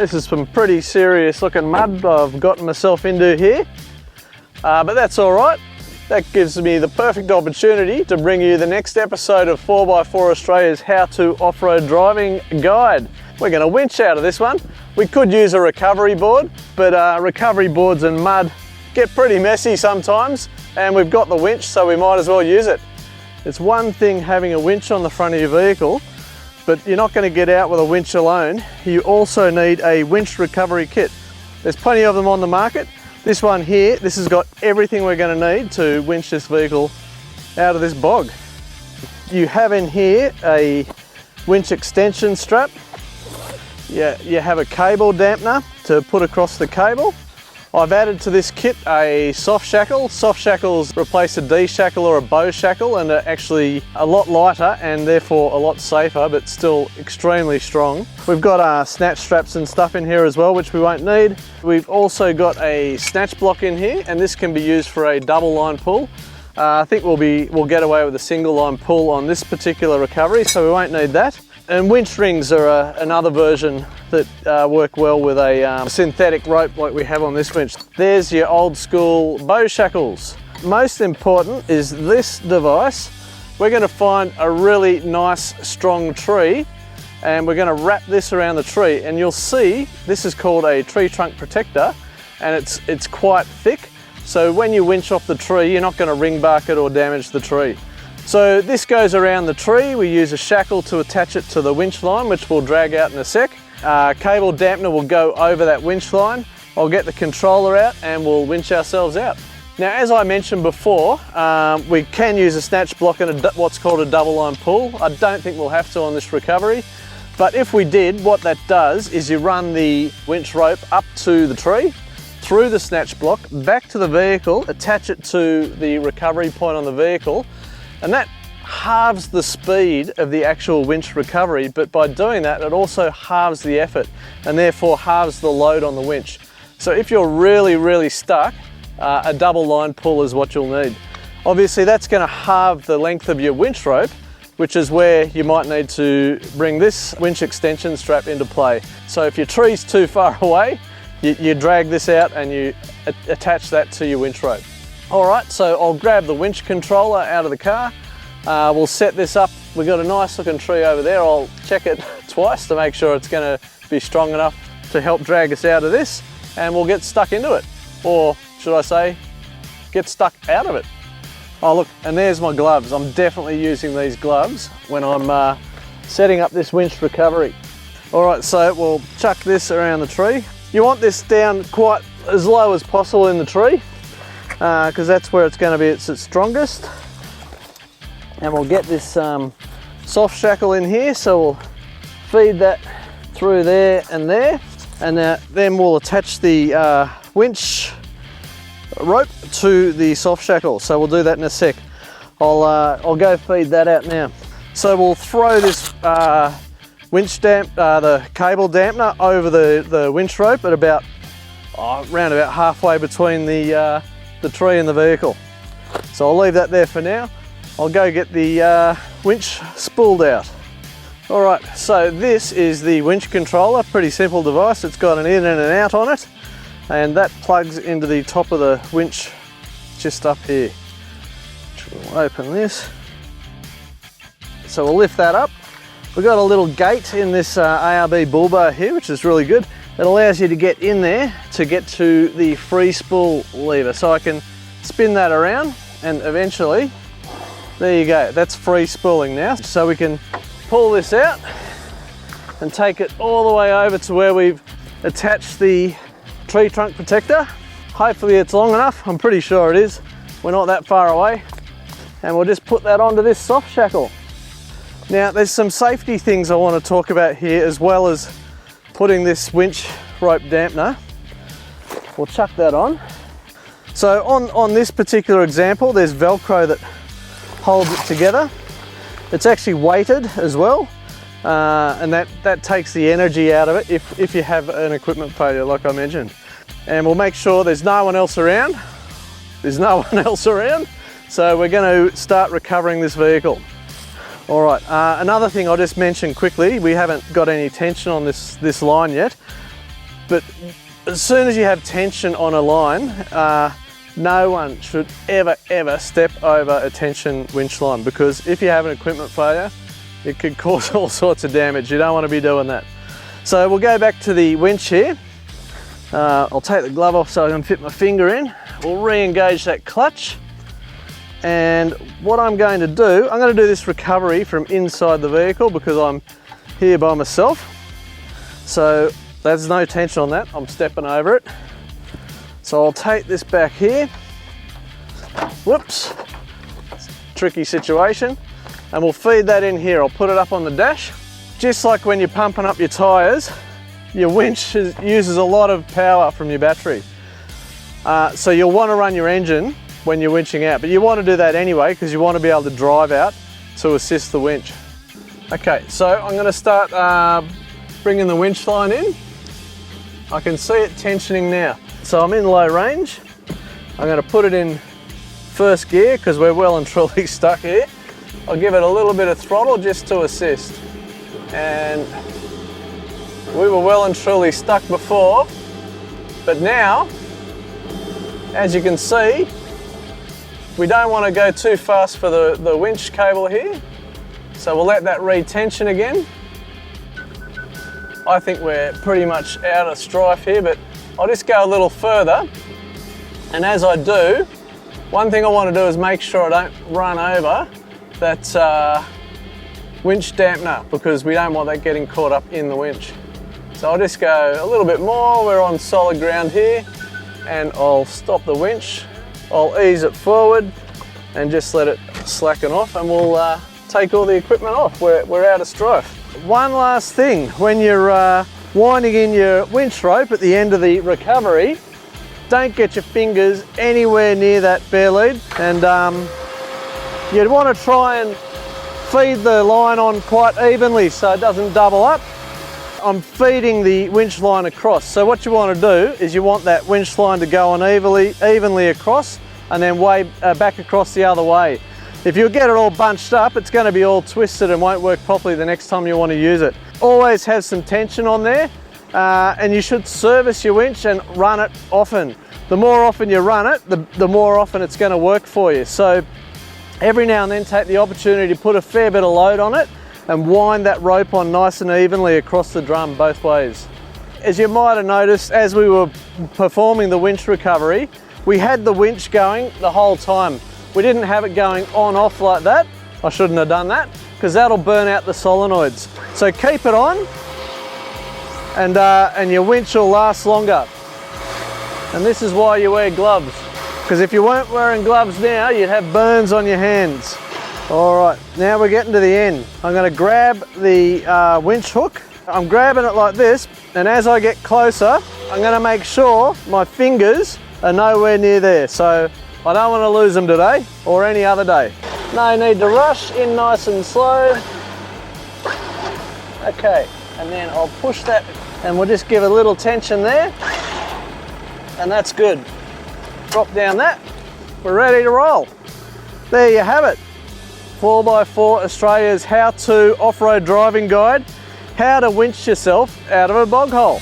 This is some pretty serious looking mud I've gotten myself into here, but that's all right. That gives me the perfect opportunity to bring you the next episode of 4x4 Australia's How to Off-Road Driving Guide. We're going to winch out of this one. We could use a recovery board, but recovery boards and mud get pretty messy sometimes, and we've got the winch, so we might as well use it. It's one thing having a winch on the front of your vehicle, but you're not going to get out with a winch alone. You also need a winch recovery kit. There's plenty of them on the market. This one here, this has got everything we're going to need to winch this vehicle out of this bog. You have in here a winch extension strap. You have a cable dampener to put across the cable. I've added to this kit a soft shackle. Soft shackles replace a D shackle or a bow shackle and are actually a lot lighter and therefore a lot safer, but still extremely strong. We've got snatch straps and stuff in here as well, which we won't need. We've also got a snatch block in here, and this can be used for a double line pull. I think we'll get away with a single line pull on this particular recovery, so we won't need that. And winch rings are another version that work well with a synthetic rope like we have on this winch. There's your old school bow shackles. Most important is this device. We're going to find a really nice strong tree, and we're going to wrap this around the tree, and you'll see this is called a tree trunk protector, and it's quite thick, so when you winch off the tree you're not going to ring bark it or damage the tree. So this goes around the tree. We use a shackle to attach it to the winch line, which we'll drag out in a sec. Cable dampener will go over that winch line. I'll get the controller out and we'll winch ourselves out. Now, as I mentioned before, we can use a snatch block and what's called a double line pull. I don't think we'll have to on this recovery, but if we did, what that does is you run the winch rope up to the tree, through the snatch block, back to the vehicle, attach it to the recovery point on the vehicle, and that halves the speed of the actual winch recovery, but by doing that it also halves the effort and therefore halves the load on the winch. So if you're really stuck, a double line pull is what you'll need. Obviously that's going to halve the length of your winch rope, which is where you might need to bring this winch extension strap into play. So if your tree's too far away, you drag this out and you attach that to your winch rope. Alright, so I'll grab the winch controller out of the car. We'll set this up. We've got a nice looking tree over there. I'll check it twice to make sure it's going to be strong enough to help drag us out of this, and we'll get stuck into it. Or should I say, get stuck out of it. Oh look, and there's my gloves. I'm definitely using these gloves when I'm setting up this winch recovery. Alright, so we'll chuck this around the tree. You want this down quite as low as possible in the tree, because that's where it's going to be at its strongest. And we'll get this soft shackle in here, so we'll feed that through there, and then we'll attach the winch rope to the soft shackle. So we'll do that in a sec. I'll go feed that out now. So we'll throw this the cable dampener over the winch rope at about around about halfway between the tree and the vehicle. So I'll leave that there for now. I'll go get the winch spooled out. Alright, so this is the winch controller, pretty simple device. It's got an in and an out on it, and that plugs into the top of the winch just up here. We'll open this. So we'll lift that up. We've got a little gate in this ARB bull bar here, which is really good. It allows you to get in there to get to the free spool lever. So I can spin that around and eventually, there you go, that's free spooling now. So we can pull this out and take it all the way over to where we've attached the tree trunk protector. Hopefully it's long enough, I'm pretty sure it is. We're not that far away. And we'll just put that onto this soft shackle. Now there's some safety things I want to talk about here, as well as putting this winch rope dampener. We'll chuck that on. So on this particular example, there's Velcro that holds it together. It's actually weighted as well, and that takes the energy out of it if you have an equipment failure like I mentioned. And we'll make sure there's no one else around. There's no one else around, so we're going to start recovering this vehicle. Alright, another thing I'll just mention quickly, we haven't got any tension on this line yet. But as soon as you have tension on a line, no one should ever step over a tension winch line, because if you have an equipment failure, it could cause all sorts of damage. You don't want to be doing that. So we'll go back to the winch here. I'll take the glove off so I can fit my finger in. We'll re-engage that clutch. And what I'm going to do this recovery from inside the vehicle because I'm here by myself. So there's no tension on that, I'm stepping over it. So I'll take this back here. Whoops, tricky situation. And we'll feed that in here. I'll put it up on the dash. Just like when you're pumping up your tyres, your winch uses a lot of power from your battery. So you'll want to run your engine when you're winching out, but you want to do that anyway because you want to be able to drive out to assist the winch. Okay, so I'm going to start bringing the winch line in. I can see it tensioning now. So I'm in low range. I'm going to put it in first gear because we're well and truly stuck here. I'll give it a little bit of throttle just to assist. And we were well and truly stuck before, but now, as you can see, we don't want to go too fast for the winch cable here. So we'll let that re-tension again. I think we're pretty much out of strife here, but I'll just go a little further. And as I do, one thing I want to do is make sure I don't run over that winch dampener, because we don't want that getting caught up in the winch. So I'll just go a little bit more. We're on solid ground here, and I'll stop the winch. I'll ease it forward and just let it slacken off, and we'll take all the equipment off. We're out of strife. One last thing, when you're winding in your winch rope at the end of the recovery, don't get your fingers anywhere near that bear lead, and you'd want to try and feed the line on quite evenly so it doesn't double up. I'm feeding the winch line across. So what you want to do is you want that winch line to go on evenly across and then way back across the other way. If you get it all bunched up, it's going to be all twisted and won't work properly the next time you want to use it. Always have some tension on there, and you should service your winch and run it often. The more often you run it, the more often it's going to work for you. So every now and then take the opportunity to put a fair bit of load on it and wind that rope on nice and evenly across the drum both ways. As you might have noticed, as we were performing the winch recovery, we had the winch going the whole time. We didn't have it going on off like that. I shouldn't have done that, because that'll burn out the solenoids. So keep it on, and your winch will last longer. And this is why you wear gloves, because if you weren't wearing gloves now, you'd have burns on your hands. All right, now we're getting to the end. I'm going to grab the winch hook. I'm grabbing it like this, and as I get closer, I'm going to make sure my fingers are nowhere near there. So I don't want to lose them today or any other day. No need to rush, in nice and slow. Okay, and then I'll push that, and we'll just give a little tension there, and that's good. Drop down that, we're ready to roll. There you have it. 4x4 Australia's how-to off-road driving guide, how to winch yourself out of a bog hole.